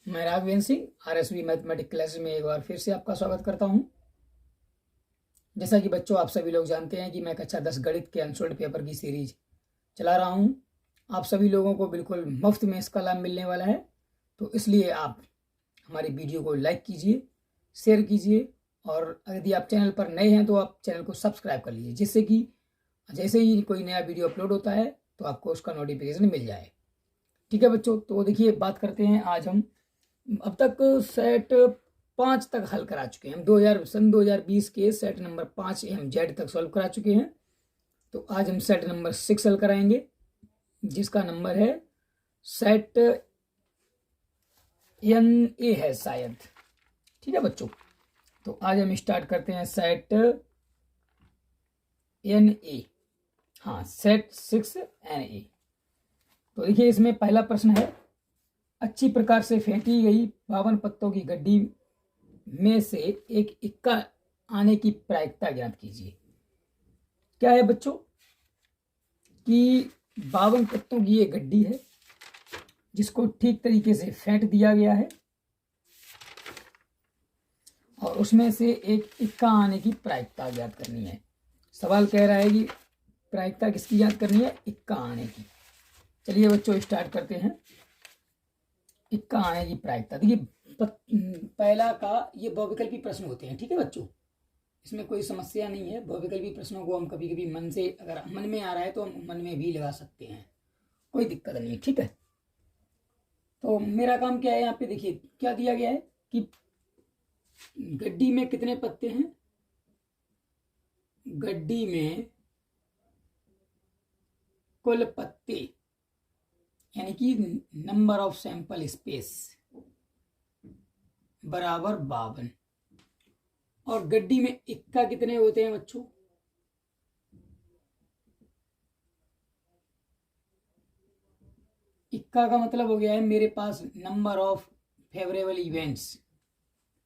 मैं Raghavendra Singh RSV mathematics classes में एक बार फिर से आपका स्वागत करता हूं। जैसा कि बच्चों आप सभी लोग जानते हैं कि मैं कक्षा 10 गणित के अनसोल्ड पेपर की सीरीज चला रहा हूं। आप सभी लोगों को बिल्कुल मुफ्त में इसका लाभ मिलने वाला है, तो इसलिए आप हमारी वीडियो को लाइक कीजिए, शेयर कीजिए और यदि आप चैनल पर नए हैं तो आप चैनल को सब्सक्राइब कर लीजिए, जिससे कि जैसे ही कोई नया वीडियो अपलोड होता है तो आपको उसका नोटिफिकेशन मिल जाए। ठीक है बच्चों, तो देखिए बात करते हैं। आज हम अब तक सेट 5 तक हल करा चुके हैं। हम सन 2020 के सेट नंबर 5 हम जेड तक सॉल्व करा चुके हैं। तो आज हम सेट नंबर 6 हल कराएंगे, जिसका नंबर है सेट NA है शायद। ठीक है बच्चों, तो आज हम स्टार्ट करते हैं सेट NA। हाँ, सेट 6 NA। तो देखिए इसमें पहला प्रश्न है, अच्छी प्रकार से फेंटी गई 52 पत्तों की गड्डी में से एक इक्का आने की प्रायिकता ज्ञात कीजिए। क्या है बच्चों कि 52 पत्तों की ये गड्डी है जिसको ठीक तरीके से फेंट दिया गया है और उसमें से एक इक्का आने की प्रायिकता ज्ञात करनी है। सवाल कह रहा है कि प्रायिकता किसकी ज्ञात करनी है? इक्का आने की। चलिए बच्चों स्टार्ट करते हैं। इक्का आने की प्रायिकता, देखिए पहला का ये बहुविकल्पी प्रश्न होते हैं। ठीक है बच्चों, इसमें कोई समस्या नहीं है। बहुविकल्पी प्रश्नों को हम कभी कभी मन से, अगर मन में आ रहा है तो हम मन में भी लगा सकते हैं, कोई दिक्कत नहीं है। ठीक है, तो मेरा काम क्या है यहाँ पे, देखिए क्या दिया गया है कि गड्डी में कितने पत्ते हैं। गड्डी में कुल पत्ते यानी कि नंबर ऑफ सैंपल स्पेस बराबर 52 और गड्डी में इक्का कितने होते हैं बच्चों? इक्का का मतलब हो गया है मेरे पास नंबर ऑफ फेवरेबल इवेंट्स।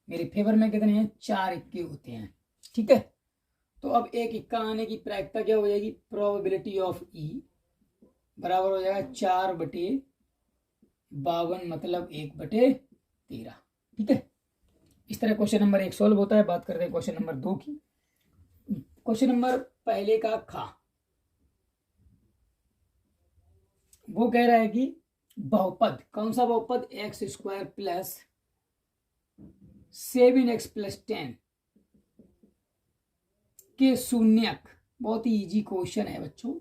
मेरे फेवर में कितने हैं? 4 इक्के होते हैं। ठीक है, तो अब एक इक्का आने की प्रायिकता क्या हो जाएगी? प्रोबेबिलिटी ऑफ E बराबर हो जाएगा 4/52 मतलब 1/13। ठीक है, इस तरह क्वेश्चन नंबर 1 सॉल्व होता है। बात करते हैं क्वेश्चन नंबर 2 की। क्वेश्चन नंबर पहले का खा, वो कह रहा है कि बहुपद, कौन सा बहुपद? x² प्लस 7x प्लस 10 के शून्यक। बहुत ही इजी क्वेश्चन है बच्चों।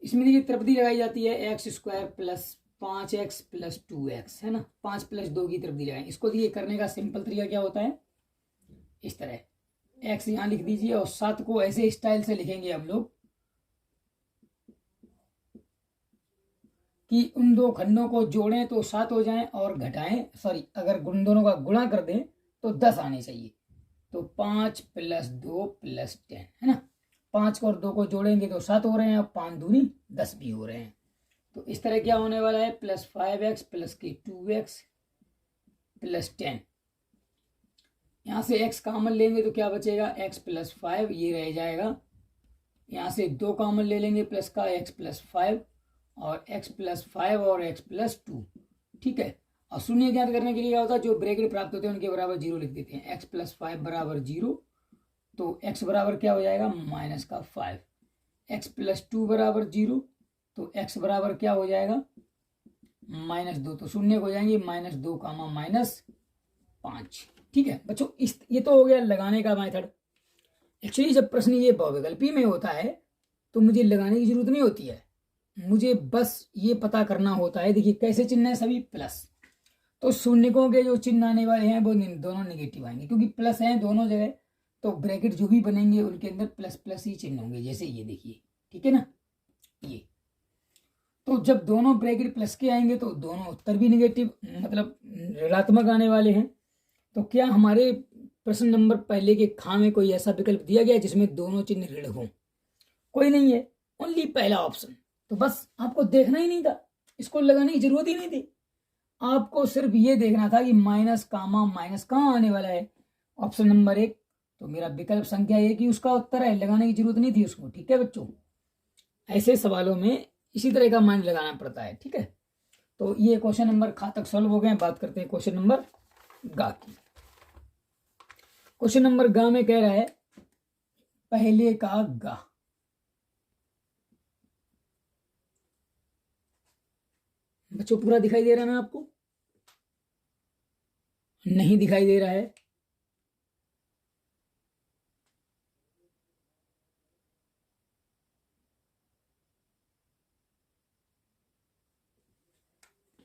इसमें देखिए त्रिपदी लगाई जाती है x² plus 5x plus 2x, है ना। 5 प्लस 2 की त्रिपदी लगाएं। इसको देखिए करने का सिंपल तरीका क्या होता है, इस तरह x यहां लिख दीजिए और 7 को ऐसे स्टाइल से लिखेंगे हम लोग कि उन दो खंडों को जोड़ें तो 7 हो जाएं और घटाएं, सॉरी अगर उन दोनों का गुणा कर दें तो 10 आने चाहिए। तो 5 प्लस 2 प्लस 10, है ना। 5 और 2 को जोड़ेंगे तो 7 हो रहे हैं और 5 दूनी 10 भी हो रहे हैं। तो इस तरह क्या होने वाला है? प्लस 5x प्लस के 2x प्लस 10। यहां से x कॉमन लेंगे तो क्या बचेगा? x प्लस 5 ये रह जाएगा। यहां से 2 कॉमन ले लेंगे प्लस का, x प्लस 5 और x प्लस 5 और x प्लस 2। ठीक है, और शून्य ज्ञात करने के लिए क्या होता है? जो ब्रैकेट प्राप्त होते हैं उनके बराबर 0 लिख देते हैं। x प्लस 5 बराबर 0, तो x बराबर क्या हो जाएगा? माइनस का 5। x प्लस 2 बराबर 0, तो x बराबर क्या हो जाएगा? -2। तो शून्य हो जाएंगे -2 कामा -5। ठीक है बच्चों, ये तो हो गया लगाने का मेथड। एक्चुअली जब प्रश्न ये बहुविकल्पी में होता है तो मुझे लगाने की जरूरत नहीं होती है, मुझे बस ये पता करना होता है। देखिए कैसे चिन्ह है सभी? प्लस। तो शून्यकों के जो चिन्ह आने वाले हैं वो दोनों निगेटिव आएंगे, क्योंकि प्लस हैं दोनों जगह। तो ब्रैकेट जो भी बनेंगे उनके अंदर प्लस प्लस ही चिन्ह होंगे, जैसे ये देखिए। ठीक है ना, ये तो जब दोनों ब्रैकेट प्लस के आएंगे तो दोनों उत्तर भी निगेटिव मतलब ऋणात्मक आने वाले हैं। तो क्या हमारे प्रश्न नंबर पहले के खा में कोई ऐसा विकल्प दिया गया है जिसमें दोनों चिन्ह ऋण हों? कोई नहीं है, ओनली पहला ऑप्शन। तो बस आपको देखना ही नहीं था, इसको लगाने की जरूरत ही नहीं थी। आपको सिर्फ ये देखना था कि माइनस कामा माइनस कहाँ आने वाला है, ऑप्शन नंबर 1। तो मेरा विकल्प संख्या 1 ही उसका उत्तर है, लगाने की जरूरत नहीं थी उसको। ठीक है बच्चों, ऐसे सवालों में इसी तरह का माइंड लगाना पड़ता है। ठीक है, तो ये क्वेश्चन नंबर खा तक सॉल्व हो गए। बात करते हैं क्वेश्चन नंबर गा की। क्वेश्चन नंबर गा में कह रहा है पहले का गा। बच्चों पूरा दिखाई दे रहा है ना आपको? नहीं दिखाई दे रहा है?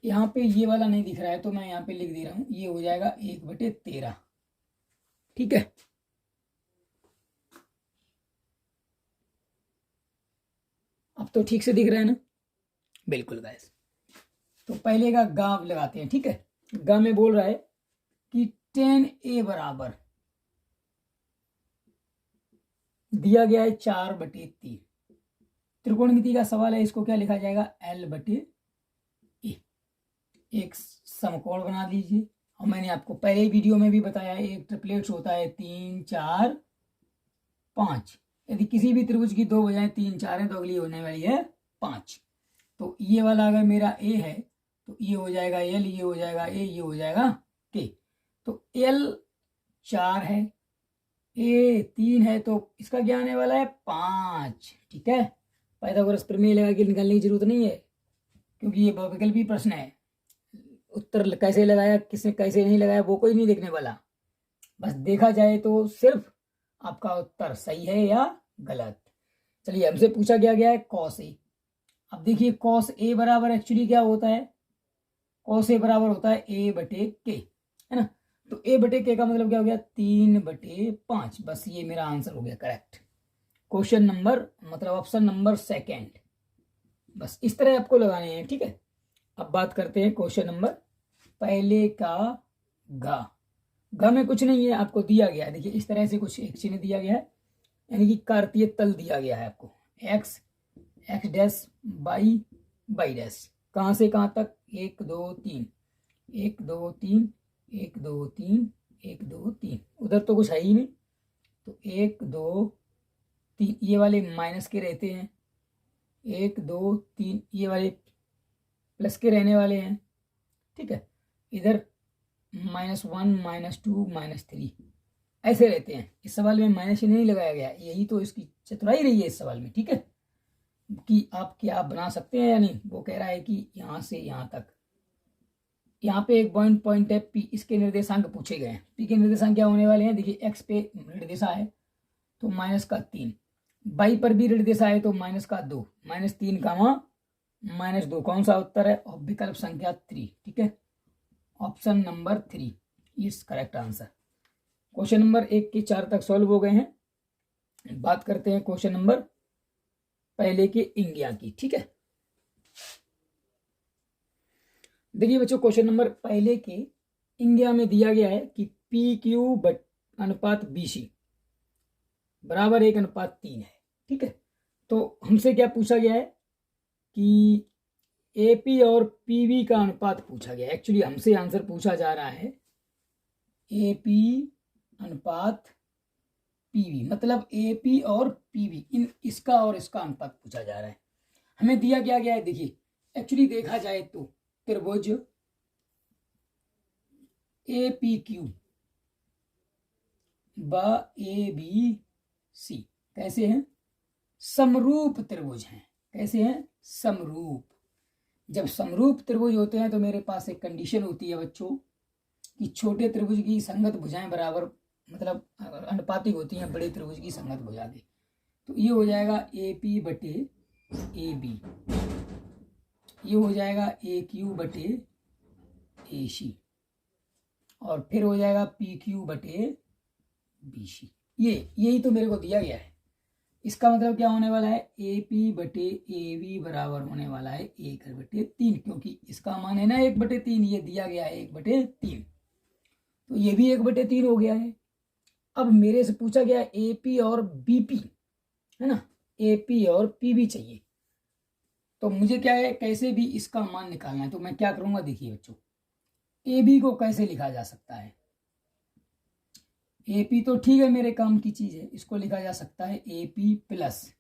यहाँ पे ये वाला नहीं दिख रहा है तो मैं यहाँ पे लिख दे रहा हूं, ये हो जाएगा 1/13। ठीक है, अब तो ठीक से दिख रहा है ना? बिल्कुल गाइस। तो पहले का गा लगाते हैं। ठीक है, गा में बोल रहा है कि 10a बराबर दिया गया है 4/3। त्रिकोणमिति का सवाल है, इसको क्या लिखा जाएगा? L/A। एक समकोण बना लीजिए। और मैंने आपको पहले वीडियो में भी बताया है, एक ट्रिपलेट्स होता है 3 4 5। यदि किसी भी त्रिभुज की 2 भुजाएं 3 4 है तो अगली होने वाली है 5। तो ये वाला अगर मेरा ए है तो ये हो जाएगा एल, ये हो जाएगा ए, ये हो जाएगा के। तो एल 4 है, ए 3 है, तो इसका क्या आने वाला है? 5। ठीक है, पाइथागोरस प्रमेय लगा के निकालने की जरूरत नहीं है, क्योंकि ये बहुविकल्पी प्रश्न है। उत्तर कैसे लगाया, किसने कैसे नहीं लगाया, वो कोई नहीं देखने वाला। बस देखा जाए तो सिर्फ आपका उत्तर सही है या गलत। चलिए, हमसे पूछा गया है कॉस ए। अब देखिए कॉस ए बराबर एक्चुअली क्या होता है? कॉस ए बराबर होता है A/K, है ना? तो A/K का मतलब क्या हो गया? 3/5। बस ये मेरा आंसर हो गया करेक्ट। क्वेश्चन नंबर मतलब ऑप्शन नंबर सेकेंड। बस इस तरह आपको लगाने हैं। ठीक है, अब बात करते हैं क्वेश्चन नंबर पहले का गा। गा में कुछ नहीं है, आपको दिया गया है, देखिए इस तरह से कुछ एक चिन्ह दिया गया है, यानी कि कार्तीय तल दिया गया है आपको। x x' y डैश, कहाँ से कहाँ तक? 1 2 3 1 2 3 1 2 3 1 2 3। उधर तो कुछ है ही नहीं, तो 1 2 3 ये वाले माइनस के रहते हैं, 1 2 3 ये वाले प्लस के रहने वाले हैं। ठीक है, इधर -1 -2 -3 ऐसे रहते हैं। इस सवाल में माइनस ही नहीं लगाया गया, यही तो इसकी चतुराई रही है इस सवाल में। ठीक है, कि आप क्या बना सकते हैं या नहीं। वो कह रहा है कि यहाँ से यहाँ तक, यहाँ पे एक पॉइंट है P, इसके निर्देशांक पूछे गए हैं। P के निर्देशांक क्या होने वाले हैं? देखिए x पे ऋण दिशा है तो -3, y पर भी ऋण दिशा है तो -2, -3 -2। कौन सा उत्तर है? और विकल्प संख्या 3। ठीक है, option number 3 is correct answer. Question number 1 के 4 तक सॉल्व हो गए हैं। बात करते हैं क्वेश्चन नंबर पहले के इंगिया की। ठीक है, देखिए बच्चों क्वेश्चन नंबर पहले के इंगिया में दिया गया है कि PQ अनुपात BC बराबर 1/3 है। ठीक है, तो हमसे क्या पूछा गया है कि AP और PB का अनुपात पूछा गया है। एक्चुअली हमसे आंसर पूछा जा रहा है AP अनुपात PB, मतलब AP और PB इसका और इसका अनुपात पूछा जा रहा है। हमें दिया क्या गया है? देखिए एक्चुअली देखा जाए तो त्रिभुज APQ व ABC कैसे हैं? समरूप त्रिभुज हैं। कैसे हैं? समरूप। जब समरूप त्रिभुज होते हैं तो मेरे पास एक कंडीशन होती है बच्चों कि छोटे त्रिभुज की संगत भुजाएं बराबर मतलब अनुपातिक होती हैं बड़े त्रिभुज की संगत भुजा के। तो ये हो जाएगा AP/AB, ये हो जाएगा AQ/AC, और फिर हो जाएगा PQ/BC। यही तो मेरे को दिया गया है। इसका मतलब क्या होने वाला है? AP/AB बराबर होने वाला है 1/3, क्योंकि इसका मान है ना 1/3, ये दिया गया है 1/3, तो ये भी 1/3 हो गया है। अब मेरे से पूछा गया AP और BP, है ना, AP और PB चाहिए। तो मुझे क्या है, कैसे भी इसका मान निकालना है। तो मैं क्या करूंगा? देखिए बच्चों, AB को कैसे लिखा जा सकता है? AP तो ठीक है, मेरे काम की चीज है, इसको लिखा जा सकता है AP +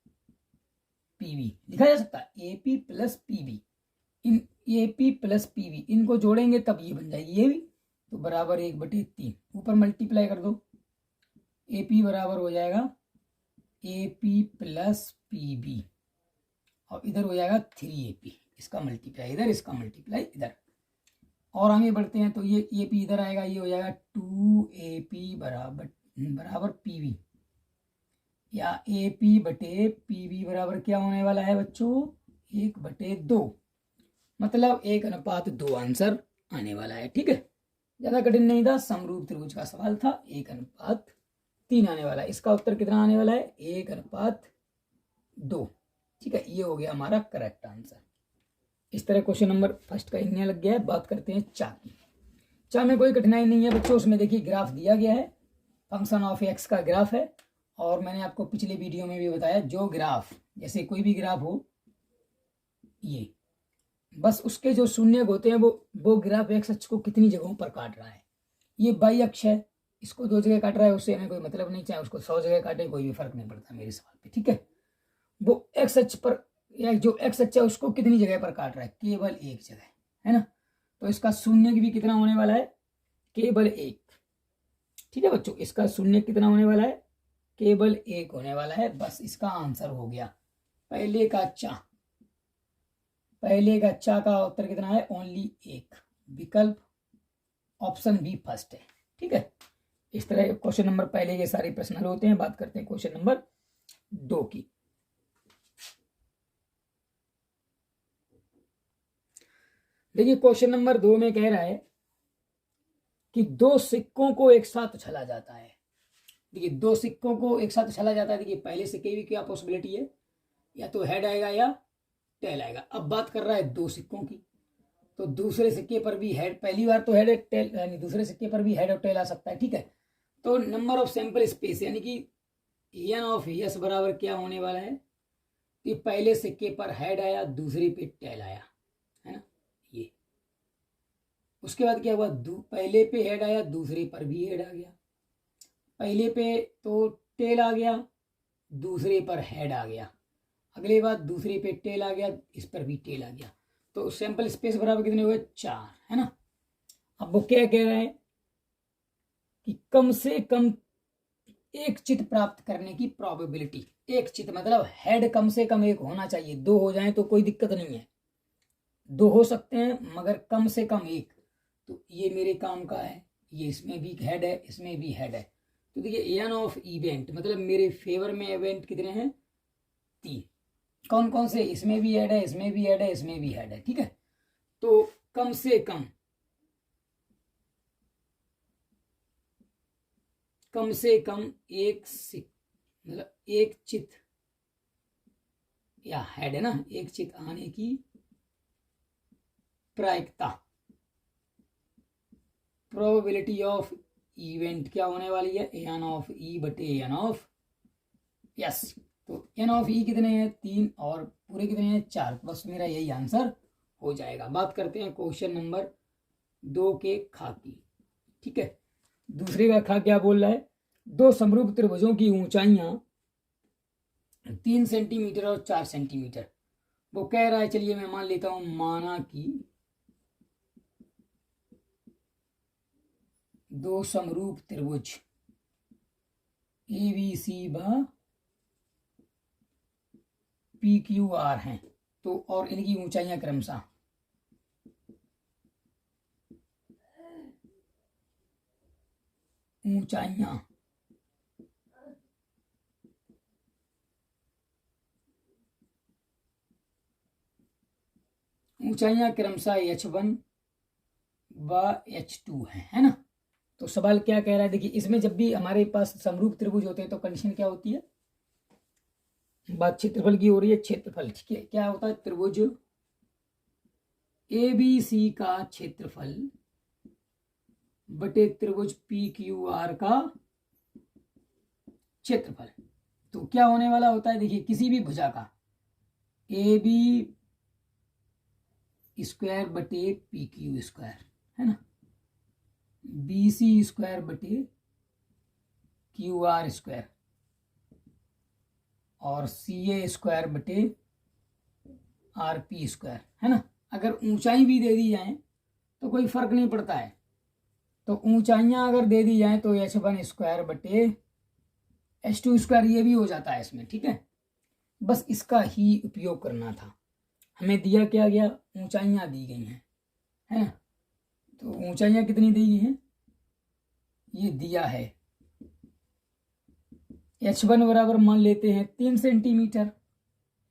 PB, लिखा जा सकता है AP + PB। इन ए पी प्लस पी वी इनको जोड़ेंगे तब ये बन जाएगी ये भी, तो बराबर 1/3 ऊपर मल्टीप्लाई कर दो, ए पी बराबर हो जाएगा A P plus P B और इधर हो जाएगा 3AP, इसका मल्टीप्लाई इधर, इसका मल्टीप्लाई इधर। और आगे बढ़ते हैं तो ये पी इधर आएगा, ये हो जाएगा 2AP बराबर PV या AP बटे PV बराबर क्या होने वाला है बच्चों, 1/2, मतलब 1:2 आंसर आने वाला है। ठीक है, ज्यादा कठिन नहीं था, समरूप त्रिभुज का सवाल था, 1:3 आने वाला है। इसका उत्तर कितना आने वाला है, 1:2। ठीक है, ये हो गया हमारा करेक्ट आंसर। इस तरह क्वेश्चन नंबर फर्स्ट का इन्हें लग गया है। बात करते हैं चा की। चा में कोई कठिनाई नहीं है बच्चों, उसमें देखिए ग्राफ दिया गया है, फंक्शन ऑफ एक्स का ग्राफ है। और मैंने आपको पिछले वीडियो में भी बताया, जो ग्राफ जैसे कोई भी ग्राफ हो, ये बस उसके जो शून्य होते हैं वो ग्राफ एक्स अक्ष को कितनी जगहों पर काट रहा है। ये वाई अक्ष है, इसको 2 जगह काट रहा है, उससे हमें कोई मतलब नहीं, चाहे उसको 100 जगह काटे कोई भी फर्क नहीं पड़ता मेरे सवाल पे। ठीक है, वो एक्स अक्ष पर या जो एक्स अक्ष है उसको कितनी जगह पर काट रहा है, केवल एक जगह, है ना। तो इसका शून्य भी कितना होने वाला है, केवल 1। ठीक है बच्चों, इसका शून्य कितना होने वाला है, केवल 1 होने वाला है। बस इसका आंसर हो गया पहले का चा का उत्तर कितना है, ओनली 1, विकल्प ऑप्शन बी फर्स्ट है। ठीक है, इस तरह क्वेश्चन नंबर पहले के सारे प्रश्न हल होते हैं। बात करते हैं क्वेश्चन नंबर 2 की। देखिए क्वेश्चन नंबर 2 में कह रहा है कि 2 सिक्कों को एक साथ उछाला जाता है। देखिए 2 सिक्कों को एक साथ उछाला जाता है। देखिए पहले सिक्के की क्या पॉसिबिलिटी है, या तो हेड आएगा या टेल आएगा। अब बात कर रहा है 2 सिक्कों की, तो दूसरे सिक्के पर भी हेड, पहली बार तो हेड टेल, यानी दूसरे सिक्के पर भी हेड और टेल आ सकता है। ठीक है, तो नंबर ऑफ सैंपल स्पेस यानी कि एन ऑफ एस बराबर क्या होने वाला है, कि पहले सिक्के पर हेड आया, दूसरे पे टेल आया, है ना। ये उसके बाद क्या हुआ, पहले पे हेड आया, दूसरे पर भी हेड आ गया। पहले पे तो टेल आ गया, दूसरे पर हेड आ गया। अगले बार दूसरे पे टेल आ गया, इस पर भी टेल आ गया। तो सैंपल स्पेस बराबर कितने हुए, 4, है ना। अब वो क्या कह रहे हैं कि कम से कम एक चित प्राप्त करने की प्रोबेबिलिटी, एक चित मतलब हेड कम से कम एक होना चाहिए, 2 हो जाए तो कोई दिक्कत नहीं है, 2 हो सकते हैं मगर कम से कम एक। तो ये मेरे काम का है, ये इसमें भी हेड है, इसमें भी हेड है। तो देखिए एन ऑफ इवेंट मतलब मेरे फेवर में इवेंट कितने हैं, 3। कौन कौन से, इसमें भी हेड है, इसमें भी हेड है, इसमें भी हेड है। ठीक है, तो कम से कम एक मतलब एक चित या हेड है ना, एक चित आने की प्रायिकता, प्रोबेबिलिटी ऑफ इवेंट क्या होने वाली है, एन ऑफ ई बटे एन ऑफ यस। तो एन ऑफ ई कितने हैं, 3 और पूरे कितने हैं, 4। बस मेरा यही आंसर हो जाएगा। बात करते हैं क्वेश्चन नंबर 2 के खा की। ठीक है, दूसरे का खा क्या बोल रहा है, 2 समरूप त्रिभुजों की ऊंचाइयां 3 सेंटीमीटर और 4 सेंटीमीटर। वो कह रहा है, चलिए मैं मान लेता हूं, माना कि 2 समरूप त्रिभुज ABC व PQR हैं, तो और इनकी ऊंचाइयां क्रमशः ऊंचाइयां क्रमशः H1 व H2 है ना। तो सवाल क्या कह रहा है, देखिए इसमें जब भी हमारे पास समरूप त्रिभुज होते हैं तो कंडीशन क्या होती है, बात क्षेत्रफल की हो रही है, क्षेत्रफल। ठीक है, क्या होता है, त्रिभुज ABC का क्षेत्रफल बटे त्रिभुज PQR का क्षेत्रफल। तो क्या होने वाला होता है, देखिए किसी भी भुजा का AB स्क्वायर बटे PQ स्क्वायर, है ना, BC स्क्वायर बटे QR स्क्वायर और CA स्क्वायर बटे RP स्क्वायर, है ना। अगर ऊंचाई भी दे दी जाए तो कोई फर्क नहीं पड़ता है। तो ऊंचाइयां अगर दे दी जाए तो h1² बटे h2², ये भी हो जाता है इसमें, ठीक है। बस इसका ही उपयोग करना था। हमें दिया क्या गया, ऊंचाइयां दी गई हैं, है ना। तो ऊंचाइयां कितनी दी गई हैं, ये दिया है h1 बराबर मान लेते हैं 3 सेंटीमीटर,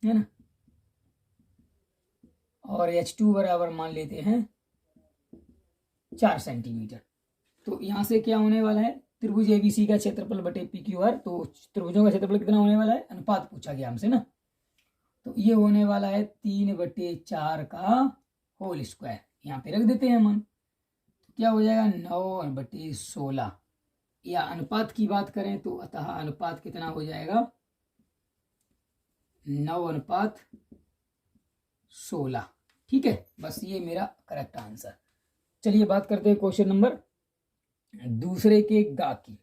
है ना, और h2 बराबर मान लेते हैं 4 सेंटीमीटर। तो यहां से क्या होने वाला है, त्रिभुज एबीसी का क्षेत्रफल बटे PQR। तो त्रिभुजों का क्षेत्रफल कितना होने वाला है, अनुपात पूछा गया हमसे ना। तो ये होने वाला है 3/4 का होल स्क्वायर। यहाँ पे रख देते हैं मन, तो क्या हो जाएगा 9/16। या अनुपात की बात करें तो अतः अनुपात कितना हो जाएगा 9/16, ठीक है। बस ये मेरा करेक्ट आंसर। चलिए बात करते हैं क्वेश्चन नंबर दूसरे के गा की।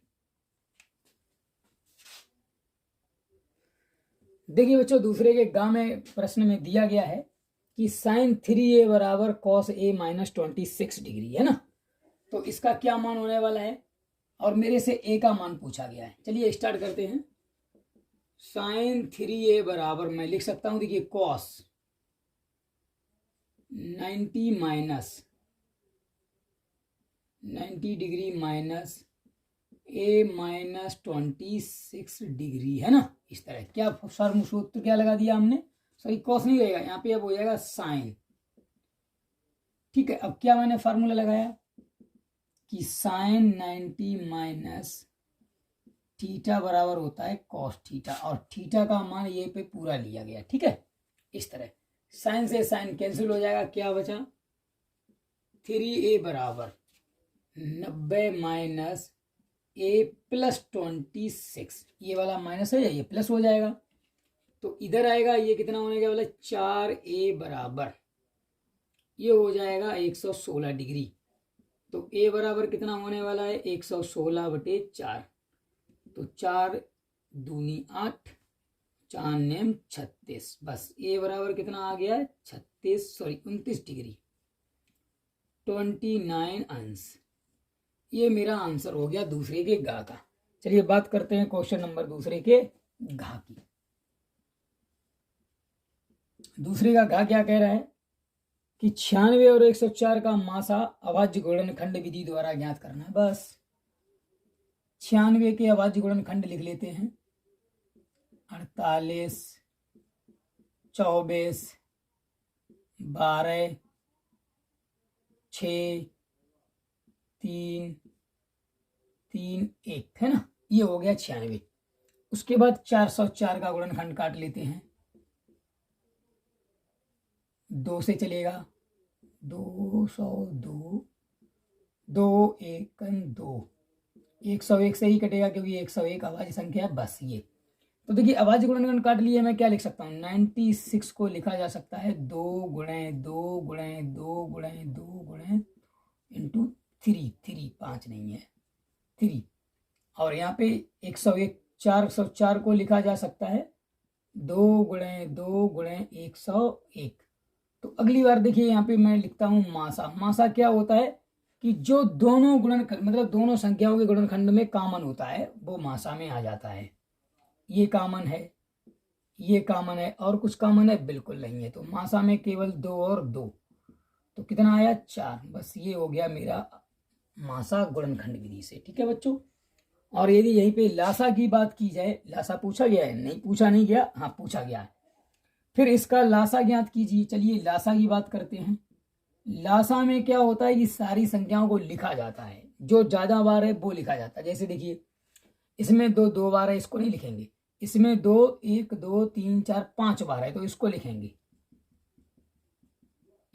देखिए बच्चों, दूसरे के गा में प्रश्न में दिया गया है कि sin 3a बराबर cos a माइनस 26 डिग्री, है ना। तो इसका क्या मान होने वाला है, और मेरे से a का मान पूछा गया है। चलिए स्टार्ट करते हैं। sin 3a बराबर मैं लिख सकता हूं, देखिए cos 90 degree minus a minus 26 degree, है ना। इस तरह क्या फॉर्मूला सूत्र क्या लगा दिया हमने, सॉरी कॉस नहीं रहेगा यहाँ पे, अब हो जाएगा साइन, ठीक है। अब क्या मैंने फार्मूला लगाया कि साइन 90 माइनस थीटा बराबर होता है कॉस थीटा, और थीटा का मान ये पे पूरा लिया गया, ठीक है। इस तरह साइन से साइन कैंसिल हो जाएगा, क्या बचा 3a बराबर 90 माइनस a प्लस 26, ये वाला माइनस है, ये प्लस हो जाएगा। तो इधर आएगा, ये कितना होने का वाला 4a बराबर, ये हो जाएगा 116 डिग्री। तो a बराबर कितना होने वाला है 116/4। तो 4 दूनी 8, 4 नेम 36, बस a बराबर कितना आ गया है 29 डिग्री 29 अंश। ये मेरा आंसर हो गया दूसरे के गा का। चलिए बात करते हैं क्वेश्चन नंबर दूसरे के घा की। दूसरे का घा क्या कह रहा है कि 96 और 104 का मासा अभाज्य गुणनखंड विधि द्वारा ज्ञात करना है। बस 96 के अभाज्य गुणनखंड लिख लेते हैं, 48, 24, 12, 6, 3, 3, 1, है ना। ये हो गया 96। उसके बाद 404 का गुणनखंड काट लेते हैं, 2 से चलेगा 202, 2 1 2, 101 से ही कटेगा क्योंकि 101 अभाज्य संख्या है। बस ये तो देखिए अभाज्य गुणनखंड काट लिए, मैं क्या लिख सकता हूँ 96 को लिखा जा सकता है 2 गुणे 2 गुणे 2 गुणे 2 गुणे इंटू 3, 5 नहीं है 3, और यहाँ पे 101 404 को लिखा जा सकता है 2 गुणे 2 गुणे 101। तो अगली बार देखिए यहाँ पे मैं लिखता हूँ मासा। मासा क्या होता है कि जो दोनों गुणनखंड मतलब दोनों संख्याओं के गुणनखंड में कॉमन होता है वो मासा में आ जाता है। ये कॉमन है, ये कॉमन है, और कुछ कॉमन है बिल्कुल नहीं है। तो मासा में केवल 2 और 2, तो कितना आया 4। बस ये हो गया मेरा मासा गुणनखंड विधि से, ठीक है बच्चों। और यदि यहीं पे लासा की बात की जाए, लासा पूछा गया है, नहीं पूछा नहीं गया, हाँ पूछा गया है, फिर इसका लासा ज्ञात कीजिए। चलिए लासा की बात करते हैं। लासा में क्या होता है कि सारी संख्याओं को लिखा जाता है, जो ज्यादा बार है वो लिखा जाता है। जैसे देखिए इसमें 2 बार है, इसको नहीं लिखेंगे। इसमें 2 1 2 3 4 5 बार है तो इसको लिखेंगे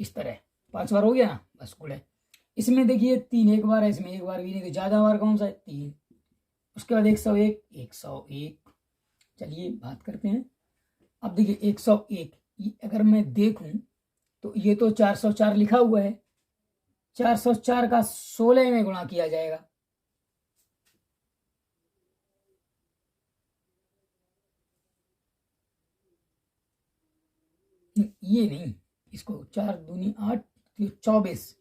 इस तरह, 5 बार हो गया ना, बस गुणे। इसमें देखिए 3 1 बार है, इसमें 1 बार भी नहीं, तो ज्यादा बार कौन सा है 3। उसके बाद 101 101। चलिए बात करते हैं। अब देखिए 101 अगर मैं देखूं तो ये तो 404 लिखा हुआ है, 404 का 16 में गुणा किया जाएगा। ये नहीं, इसको 4 दूनी 8 24।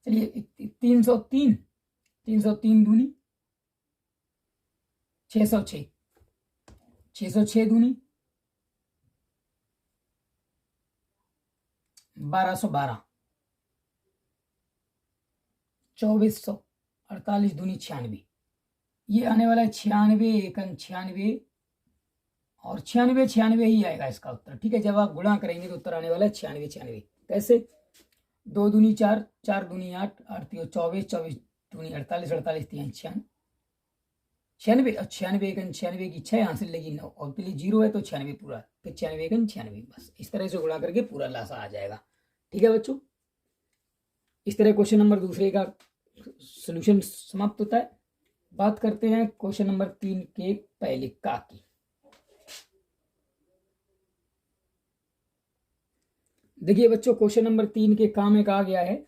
चलिए 303, 303 दूनी 606, 606 दूनी 1212, 2400, 48 दूनी 96। ये आने वाला है 96, 96 और 96 96 ही आएगा इसका उत्तर। ठीक है, जब आप गुणा करेंगे तो उत्तर आने वाला है 96 96। कैसे? 2 दूनी 4, 4 दूनी 8, 8 3 24, 24 दूनी 48, 48 3 96, 96 और 96 96 की 6 यहाँ से लगी 9 और पहले 0 है तो 96 पूरा, फिर 96 96। बस इस तरह से गुणा करके पूरा लासा आ जाएगा। ठीक है बच्चों, इस तरह क्वेश्चन नंबर दूसरे का सॉल्यूशन समाप्त होता है। बात करते हैं क्वेश्चन नंबर 3 के पहले का की। देखिए बच्चों, क्वेश्चन नंबर 3 के का में कहा गया है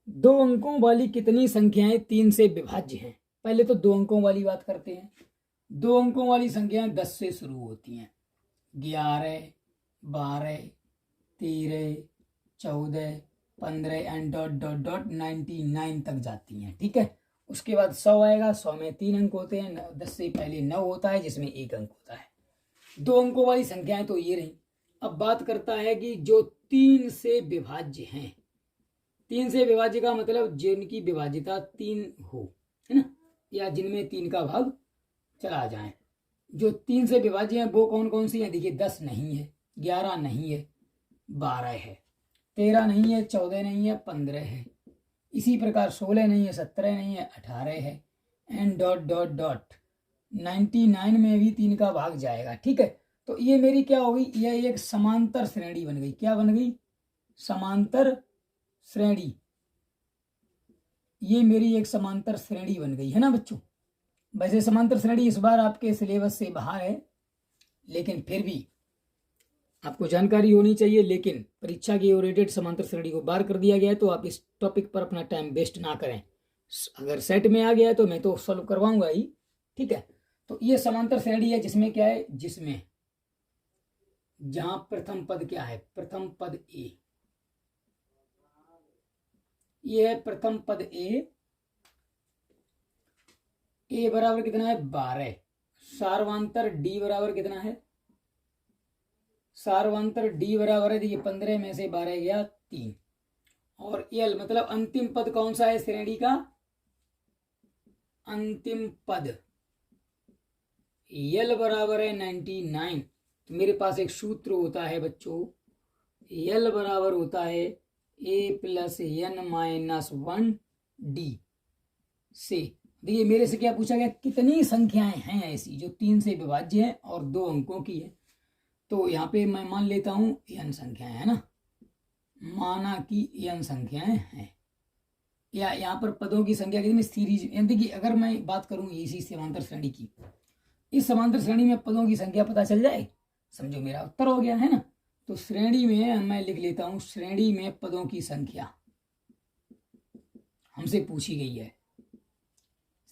2 अंकों वाली कितनी संख्याएं 3 से विभाज्य हैं। पहले तो 2 अंकों वाली बात करते हैं। 2 अंकों वाली संख्याएं 10 से शुरू होती हैं, 11, 12, 13, 14, 15 एंड डॉट डॉट डॉट 99 तक जाती हैं। ठीक है, उसके बाद 100 आएगा। 100 में 3 अंक होते हैं, 10 से पहले 9 होता है जिसमें 1 अंक होता है। 2 अंकों वाली संख्याएं तो ये रही। अब बात करता है कि जो 3 से विभाज्य हैं, 3 से विभाज्य का मतलब जिनकी विभाज्यता 3 हो, है ना, या जिनमें 3 का भाग चला जाए। जो 3 से विभाज्य हैं वो कौन कौन सी हैं? देखिए 10 नहीं है, 11 नहीं है, 12 है, 13 नहीं है, 14 नहीं है, 15 है, इसी प्रकार 16 नहीं है, 17 नहीं है, 18 है एंड डॉट डॉट डॉट 99 में भी 3 का भाग जाएगा। ठीक है, तो ये मेरी क्या हो गई? यह एक समांतर श्रेणी बन गई। क्या बन गई? समांतर श्रेणी। ये मेरी एक समांतर श्रेणी बन गई है ना बच्चों। वैसे समांतर श्रेणी इस बार आपके सिलेबस से बाहर है, लेकिन फिर भी आपको जानकारी होनी चाहिए। लेकिन परीक्षा की ओरिएंटेड समांतर श्रेणी को बाहर कर दिया गया है, तो आप इस टॉपिक पर अपना टाइम वेस्ट ना करें। अगर सेट में आ गया है तो मैं तो सॉल्व करवाऊंगा ही। ठीक है, तो ये समांतर श्रेणी है जिसमें क्या है? जिसमें जहां प्रथम पद क्या है? प्रथम पद ए, ये है प्रथम पद ए। ए बराबर कितना है? 12। सार्वांतर डी बराबर कितना है? सार्वांतर डी बराबर है, देखिए 15 में से 12 गया 3। और एल मतलब अंतिम पद कौन सा है श्रेणी का? अंतिम पद एल बराबर है 99। तो मेरे पास एक सूत्र होता है बच्चों, एल बराबर होता है ए प्लस एन माइनस 1 डी से। देखिए मेरे से क्या पूछा गया? कितनी संख्याएं हैं ऐसी जो 3 से विभाज्य है और 2 अंकों की है। तो यहाँ पे मैं मान लेता हूं एन संख्याएं है ना, माना कि एन संख्याएं हैं, या यहाँ पर पदों की संख्या कितनी? सीरीज। देखिए अगर मैं बात करूं इसी समांतर श्रेणी की, इस समांतर श्रेणी में पदों की संख्या पता चल जाए, समझो मेरा उत्तर हो गया है ना। तो श्रेणी में मैं लिख लेता हूं, श्रेणी में पदों की संख्या हमसे पूछी गई है।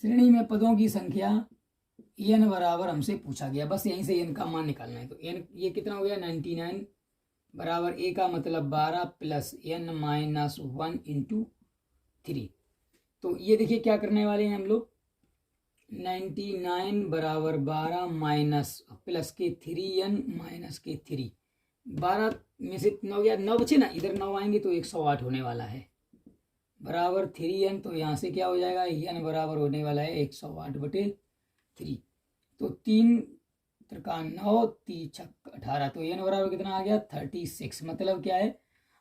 श्रेणी में पदों की संख्या एन बराबर हमसे पूछा गया, बस यहीं से एन का मान निकालना है। तो एन ये कितना हो गया? 99 बराबर ए का मतलब 12 प्लस एन माइनस 1 इंटू 3। तो ये देखिए क्या करने वाले हैं हम लोग, 99 बराबर 12 माइनस प्लस के 3n माइनस के 3। 12 में से 9 गया, 9 बचे ना, इधर 9 आएंगे तो 108 होने वाला है, बराबर 3n। तो यहाँ से क्या हो जाएगा? n बराबर होने वाला है 108/3। तो 3 त्रिका 9, 3 छक 18, तो n बराबर कितना आ गया? 36। मतलब क्या है?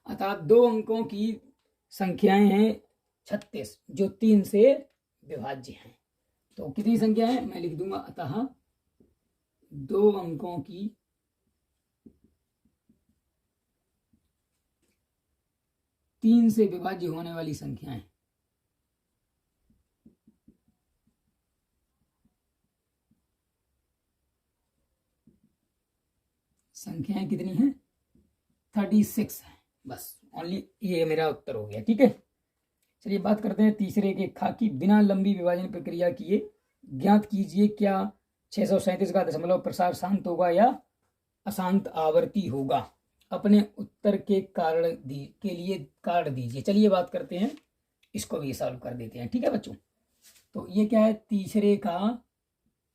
अर्थात 2 अंकों की संख्याएं हैं 36 जो 3 से विभाज्य हैं। तो कितनी संख्या है? मैं लिख दूंगा, अतः 2 अंकों की तीन से विभाज्य होने वाली संख्याएं। संख्याएं कितनी हैं? 36 है। बस ओनली ये मेरा उत्तर हो गया। ठीक है, चलिए बात करते हैं तीसरे के खा की। बिना लंबी विभाजन प्रक्रिया किए ज्ञात कीजिए क्या 637 का दशमलव प्रसार शांत होगा या अशांत आवर्ती होगा। अपने उत्तर के के लिए कारण दीजिए। चलिए बात करते हैं, इसको भी सॉल्व कर देते हैं। ठीक है बच्चों, तो ये क्या है, तीसरे का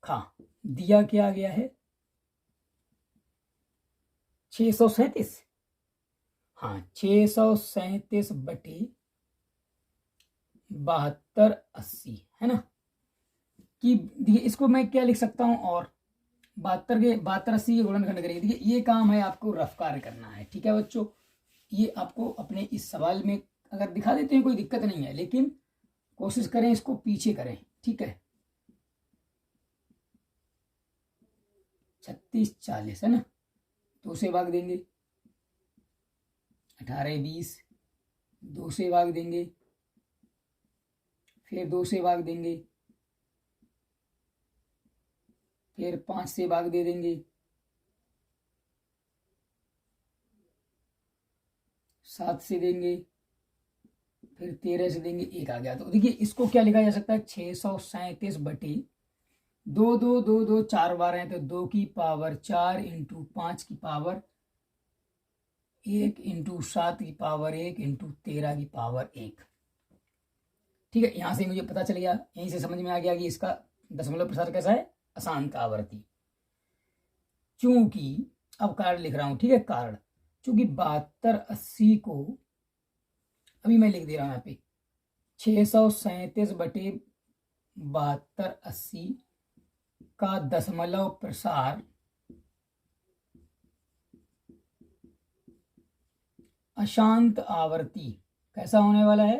खा दिया क्या गया है 637। हाँ 637 बटे 7280 है ना। कि देखिए इसको मैं क्या लिख सकता हूं, और 7280 के गुणनखंड करेंगे। देखिए ये काम है, आपको रफ कार्य करना है। ठीक है बच्चों, ये आपको अपने इस सवाल में अगर दिखा देते हैं कोई दिक्कत नहीं है, लेकिन कोशिश करें इसको पीछे करें। ठीक है, 36 40 है ना, 2 से भाग देंगे, 18 20, 2 से भाग देंगे, फिर 2 से भाग देंगे, फिर 5 से भाग दे देंगे, 7 से देंगे, फिर 13 से देंगे, 1 आ गया। तो देखिए इसको क्या लिखा जा सकता है, 637 बटे 2 2 2 2 4 बार हैं, तो 2 की पावर 4 इंटू 5 की पावर 1 इंटू 7 की पावर 1 इंटू 13 की पावर 1। ठीक है, यहां से मुझे पता चल गया, यहीं से समझ में आ गया कि इसका दशमलव प्रसार कैसा है, अशांत आवर्ती। चूंकि अब कारण लिख रहा हूं, ठीक है, कारण चूंकि 7280 को अभी मैं लिख दे रहा हूं यहाँ पे 637 बटे 7280 का दशमलव प्रसार अशांत आवर्ती कैसा होने वाला है,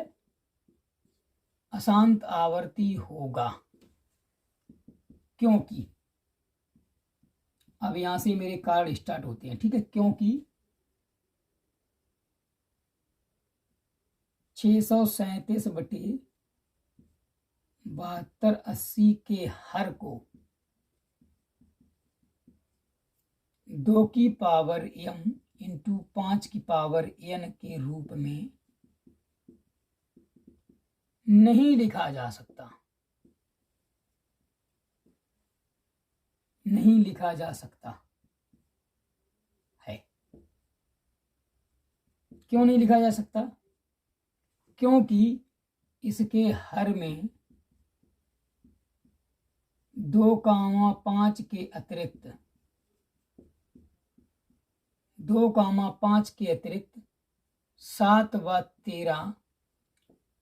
अशांत आवर्ती होगा। क्योंकि अब यहां से मेरे कार्ड स्टार्ट होते हैं। ठीक है, क्योंकि 637 बटे 7280 के हर को 2 की पावर m इंटू 5 की पावर n के रूप में नहीं लिखा जा सकता, नहीं लिखा जा सकता है। क्यों नहीं लिखा जा सकता, क्योंकि इसके हर में 2,5 के अतिरिक्त 2,5 के अतिरिक्त 7 व 13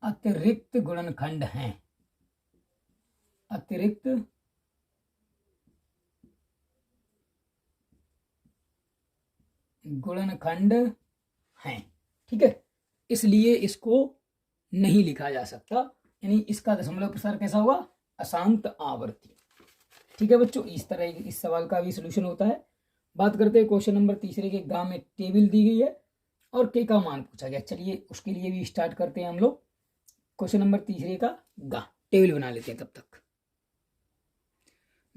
अतिरिक्त गुणनखंड हैं, अतिरिक्त गुणनखंड हैं। ठीक है, इसलिए इसको नहीं लिखा जा सकता, यानी इसका दशमलव प्रसार कैसा होगा, अशांत आवर्ती। ठीक है बच्चों, इस तरह इस सवाल का भी सलूशन होता है। बात करते हैं क्वेश्चन नंबर तीसरे के। गांव में टेबल दी गई है और के का मान पूछा गया। चलिए उसके लिए भी स्टार्ट करते हैं हम लोग। क्वेश्चन नंबर तीसरे का गा टेबल बना लेते हैं तब तक।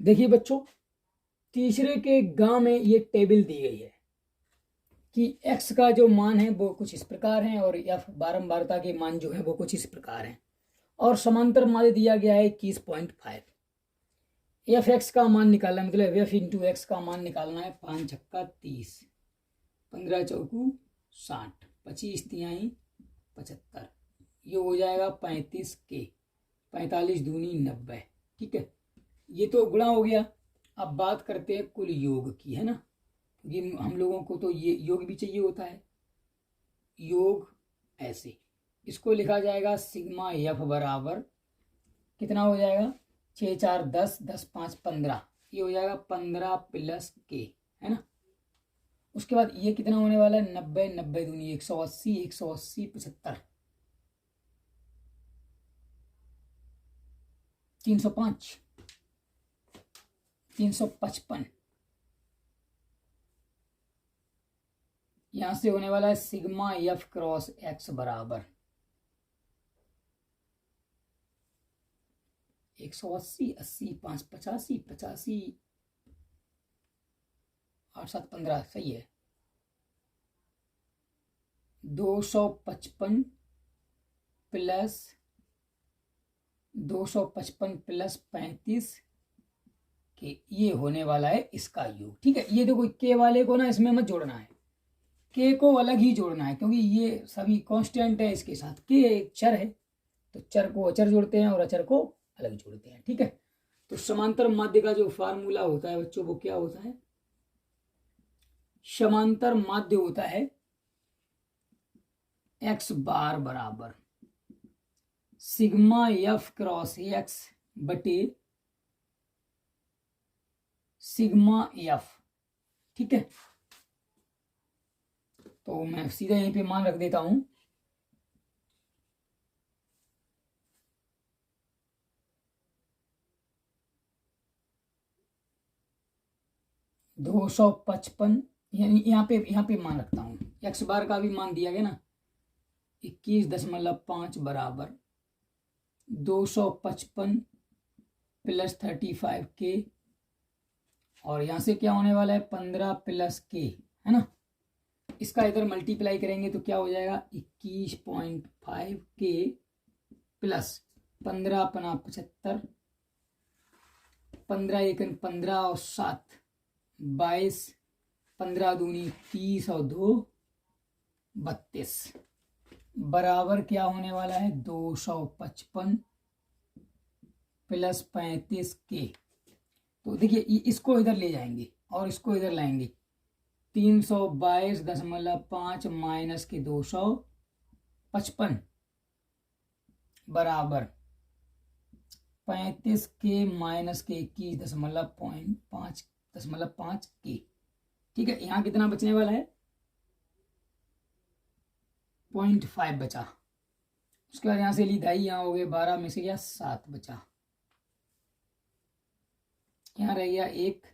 देखिए बच्चों, तीसरे के गांव में ये टेबल दी गई है कि x का जो मान है वो कुछ इस प्रकार है, और f बारंबारता के मान जो है वो कुछ इस प्रकार है, और समांतर माध्य दिया गया है 21.5। एफ एक्स का मान निकालना, मतलब एफ इंटू एक्स का मान निकालना है। 5 छक्का 30, 15 चौकू 60, 25 तिहाई 75, ये हो जाएगा 35 के, 45 दूनी 90। ठीक है, ये तो गुणा हो गया। अब बात करते हैं कुल योग की, है ना, ये हम लोगों को तो ये योग भी चाहिए होता है। योग ऐसे इसको लिखा जाएगा सिग्मा एफ बराबर कितना हो जाएगा, 6 4 10, 10 5 15, ये हो जाएगा 15 प्लस के, है ना। उसके बाद ये कितना होने वाला है, 90, 90 दूनी 180, 180 75, 305, 355। यहां से होने वाला है सिग्मा एफ क्रॉस एक्स बराबर 180, 80 5 85, 85 8 7 15, सही है। 255 प्लस 255 प्लस 35 के, ये होने वाला है इसका योग। ठीक है, ये देखो के वाले को ना इसमें मत जोड़ना है, के को अलग ही जोड़ना है, क्योंकि ये सभी कांस्टेंट है, इसके साथ के एक चर है, तो चर को अचर जोड़ते हैं और अचर को अलग जोड़ते हैं। ठीक है, तो समांतर माध्य का जो फार्मूला होता है बच्चों, वो क्या होता है? समांतर माध्य होता है x बार बराबर सिग्मा एफ क्रॉस एक्स बटे सिग्मा एफ। ठीक है, तो मैं सीधा यहीं पे मान रख देता हूं, दो 255, यानी यहाँ पे मान रखता हूँ, एक्स बार का भी मान दिया गया ना, 21.5 बराबर 255 प्लस 35 के, और यहाँ से क्या होने वाला है 15 प्लस के, है ना। इसका इधर मल्टीप्लाई करेंगे तो क्या हो जाएगा 21.5 के प्लस 15 अपना 75, 15 एकन 15 और 7 22, 15 दूनी 30 और 2 32 बराबर क्या होने वाला है 255 प्लस 35 के। तो देखिए इसको इधर ले जाएंगे और इसको इधर लाएंगे, 322.5 माइनस के 255 बराबर 35 के माइनस के 21.5 के। ठीक है, यहाँ कितना बचने वाला है 0.5 बचा, उसके बाद यहाँ से ली दाई, यहाँ हो गए 12 में से गया 7 बचा, यहाँ रह गया 1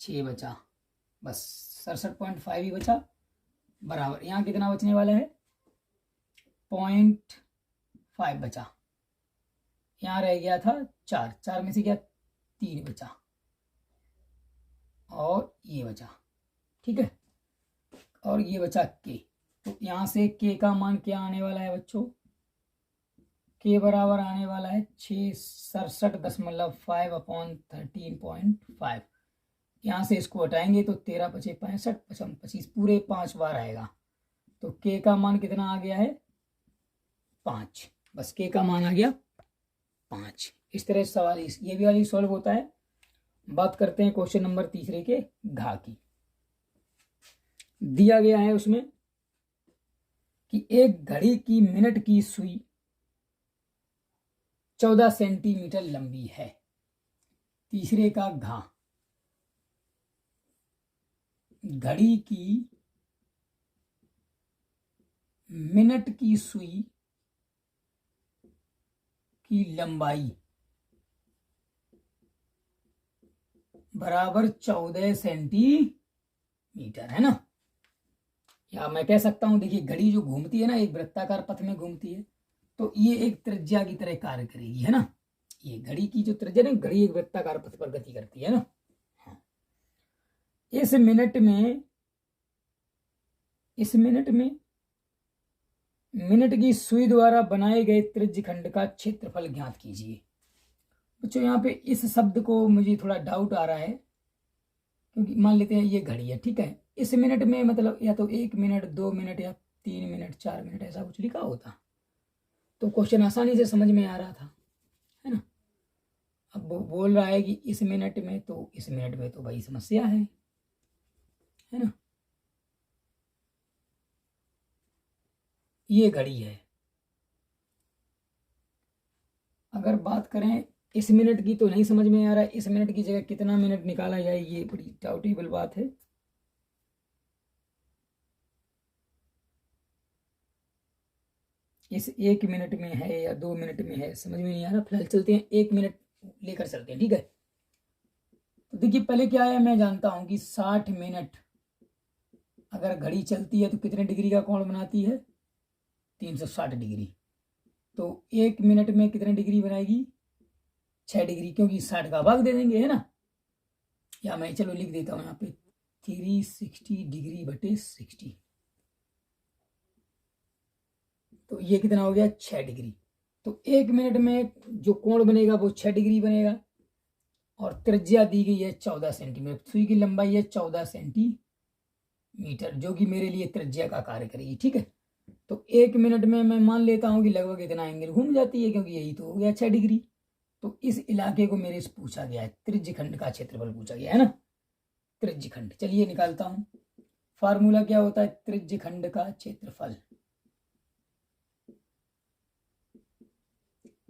6 बचा, बस 67.5 ही बचा बराबर, यहाँ कितना बचने वाला है 0.5 बचा, यहाँ रह गया था 4, 4 में से गया 3 बचा और ये बचा। ठीक है, और ये बचा के, तो यहाँ से के का मान क्या आने वाला है बच्चों, के बराबर आने वाला है 667.5 अपॉन 13.5। यहाँ से इसको हटाएंगे तो 13 पचे 65 पचम 25, पूरे 5 बार आएगा, तो के का मान कितना आ गया है 5, बस के का मान आ गया 5। इस तरह सवाल ये भी वाली सॉल्व होता है। बात करते हैं क्वेश्चन नंबर 3 के घा की। दिया गया है उसमें कि एक घड़ी की मिनट की सुई 14 सेंटीमीटर लंबी है। तीसरे का घा, घड़ी की मिनट की सुई की लंबाई बराबर 14 सेंटीमीटर, है ना। या मैं कह सकता हूं, देखिए घड़ी जो घूमती है ना, एक वृत्ताकार पथ में घूमती है, तो ये एक त्रिज्या की तरह कार्य करेगी, है ना। ये घड़ी की जो त्रिज्या है, घड़ी एक वृत्ताकार पथ पर गति करती है ना। हाँ। इस मिनट में मिनट की सुई द्वारा बनाए गए त्रिज्य खंड का क्षेत्रफल ज्ञात कीजिए। बच्चों यहाँ पे इस शब्द को मुझे थोड़ा डाउट आ रहा है, क्योंकि मान लेते हैं ये घड़ी है, ठीक है, इस मिनट में मतलब या तो 1 मिनट 2 मिनट या 3 मिनट 4 मिनट ऐसा कुछ लिखा होता तो क्वेश्चन आसानी से समझ में आ रहा था, है ना। अब वो बोल रहा है कि इस मिनट में, तो इस मिनट में तो भाई समस्या है ना। ये घड़ी है, अगर बात करें इस मिनट की तो नहीं समझ में आ रहा है, इस मिनट की जगह कितना मिनट निकाला जाए ये बड़ी डाउटेबल बात है। इस 1 मिनट में है या 2 मिनट में है समझ में नहीं आ रहा, फिलहाल चलते हैं 1 मिनट लेकर चलते हैं, ठीक है। तो देखिए पहले क्या है, मैं जानता हूं कि 60 मिनट अगर घड़ी चलती है तो कितने डिग्री का कोण बनाती है 360 डिग्री, तो 1 मिनट में कितने डिग्री बनाएगी 6 डिग्री, क्योंकि 60 का भाग दे देंगे, है ना। या मैं चलो लिख देता हूं यहाँ पे 360 डिग्री बटे 60, तो ये कितना हो गया 6 डिग्री। तो 1 मिनट में जो कोण बनेगा वो 6 डिग्री बनेगा, और त्रिज्या दी गई है 14 सेंटीमीटर, सुई की लंबाई है 14 सेंटीमीटर, मीटर, जो कि मेरे लिए त्रिज्या का कार्य करेगी। ठीक है, तो 1 मिनट में मैं मान लेता हूँ कि लगभग इतना एंगल घूम जाती है, क्योंकि यही तो हो गया 6 डिग्री। तो इस इलाके को मेरे से पूछा गया है, त्रिज्यखंड का क्षेत्रफल पूछा गया है ना, त्रिज्यखंड। चलिए निकालता हूँ। फार्मूला क्या होता है त्रिज्यखंड का क्षेत्रफल?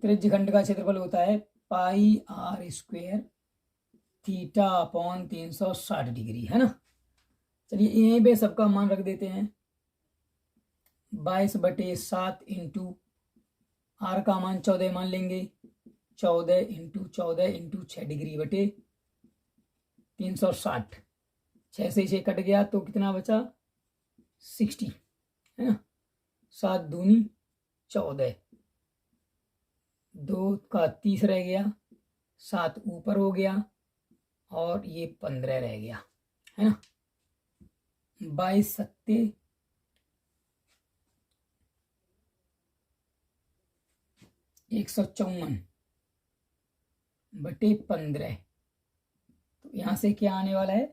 त्रिज्यखंड का क्षेत्रफल होता है pi r square theta upon 360 degree, है ना। चलिए यहीं पे सबका मान रख देते हैं, 22/7 इंटू आर का मान 14 मान लेंगे, 14 इंटू 14 इंटू 6 डिग्री बटे 360, 6 से 6 कट गया तो कितना बचा 60, है ना। 7 दूनी 14, 2 का 30 रह गया, 7 ऊपर हो गया और ये 15 रह गया, है ना। 22 सत्ते 154 बटे 15, तो यहां से क्या आने वाला है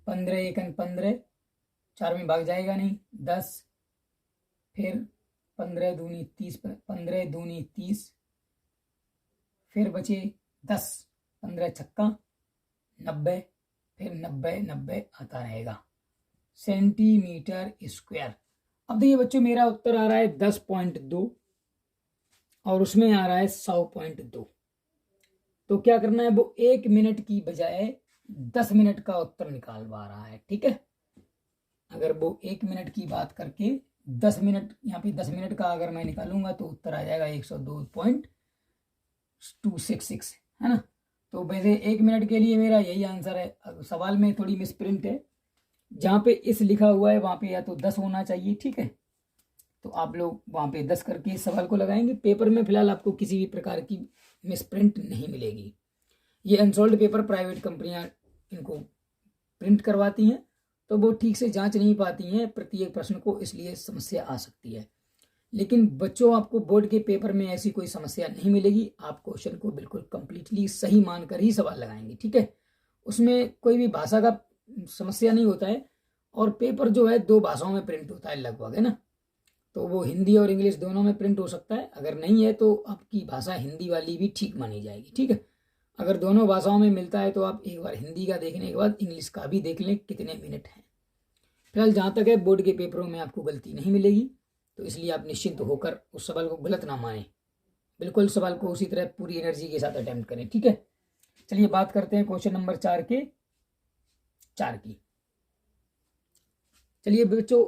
15 एकन 15, 4 में भाग जाएगा नहीं, 10, फिर 15 दूनी 30, 15 दूनी 30, फिर बचे 10, 15 छक्का 90, फिर 90 90 आता रहेगा सेंटीमीटर स्क्वायर। अब देखिए बच्चों, मेरा उत्तर आ रहा है 10.2 और उसमें आ रहा है 100.2। तो क्या करना है, वो 1 मिनट की बजाय 10 मिनट का उत्तर निकाल पा रहा है। ठीक है, अगर वो 1 मिनट की बात करके 10 मिनट, यहाँ पे 10 मिनट का अगर मैं निकालूंगा तो उत्तर आ जाएगा 102.266, है ना। तो वैसे 1 मिनट के लिए मेरा यही आंसर है। सवाल में थोड़ी मिसप्रिंट है, जहाँ पे इस लिखा हुआ है वहाँ पे या तो 10 होना चाहिए। ठीक है, तो आप लोग वहाँ पे 10 करके इस सवाल को लगाएंगे। पेपर में फिलहाल आपको किसी भी प्रकार की मिसप्रिंट नहीं मिलेगी। ये अनसोल्ड पेपर प्राइवेट कंपनियां इनको प्रिंट करवाती हैं, तो वो ठीक से जांच नहीं पाती हैं प्रत्येक प्रश्न को, इसलिए समस्या आ सकती है। लेकिन बच्चों, आपको बोर्ड के पेपर में ऐसी कोई समस्या नहीं मिलेगी। आप क्वेश्चन को बिल्कुल कंप्लीटली सही मानकर ही सवाल लगाएंगे। ठीक है, उसमें कोई भी भाषा का समस्या नहीं होता है, और पेपर जो है 2 भाषाओं में प्रिंट होता है लगभग, है ना। तो वो हिंदी और इंग्लिश दोनों में प्रिंट हो सकता है। अगर नहीं है तो आपकी भाषा हिंदी वाली भी ठीक मानी जाएगी। ठीक है, अगर दोनों भाषाओं में मिलता है तो आप एक बार हिंदी का देखने के बाद इंग्लिश का भी देख लें कितने मिनट हैं। फिलहाल जहाँ तक है, बोर्ड के पेपरों में आपको गलती नहीं मिलेगी, तो इसलिए आप निश्चिंत होकर उस सवाल को गलत ना माने, बिल्कुल सवाल को उसी तरह पूरी एनर्जी के साथ अटेम्प्ट करें। ठीक है, चलिए बात करते हैं क्वेश्चन नंबर 4 की। चलिए बच्चों,